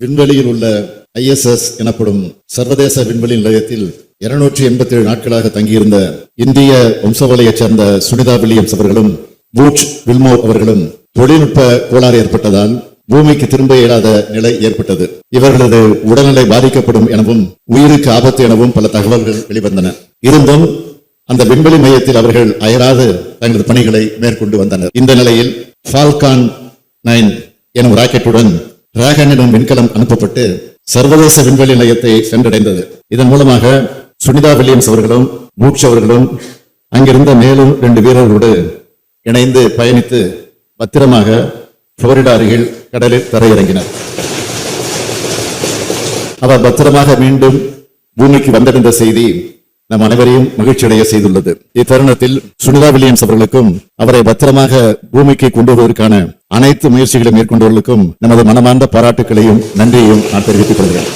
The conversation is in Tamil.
விண்வெளியில் உள்ள ISS எனப்படும் சர்வதேச விண்வெளி நிலையத்தில் 287 நாட்களாக தங்கியிருந்த இந்திய வம்சாவளியைச் சேர்ந்த சுனிதா வில்லியம்ஸ் அவர்களும் வூச் வில்மோர் அவர்களும் தொழில்நுட்ப கோளாறு ஏற்பட்டதால் பூமிக்கு திரும்ப இயலாத நிலை ஏற்பட்டது. இவர்களது உடல்நிலை பாதிக்கப்படும் எனவும் உயிருக்கு ஆபத்து எனவும் பல தகவல்கள் வெளிவந்தன. இருந்தும் அந்த விண்வெளி மையத்தில் அவர்கள் அயராது தங்களது பணிகளை மேற்கொண்டு வந்தனர். இந்த நிலையில் ஃபால்கான் 9 எனும் ராக்கெட்டுடன் டிராகன் எனும் விண்கலம் அனுப்பப்பட்டு சர்வதேச விண்வெளி நிலையத்தை சென்றடைந்தது. இதன் மூலமாக சுனிதா வில்லியம்ஸ் அவர்களும் வூச் அவர்களும் அங்கிருந்த மேலும் 2 வீரர்களோடு இணைந்து பயணித்து பத்திரமாக புளோரிடா அருகில் கடலில் தரையிறங்கினர். அவர் பத்திரமாக மீண்டும் பூமிக்கு வந்தடைந்த செய்தி நம் அனைவரையும் மகிழ்ச்சியடைய செய்துள்ளது. இத்தருணத்தில் சுனிதா வில்லியம்ஸ் அவர்களுக்கும் அவரை பத்திரமாக பூமிக்கு கொண்டு வருவதற்கான அனைத்து முயற்சிகளையும் மேற்கொண்டவர்களுக்கும் நமது மனமார்ந்த பாராட்டுகளையும் நன்றியையும் நான் தெரிவித்துக் கொள்கிறேன்.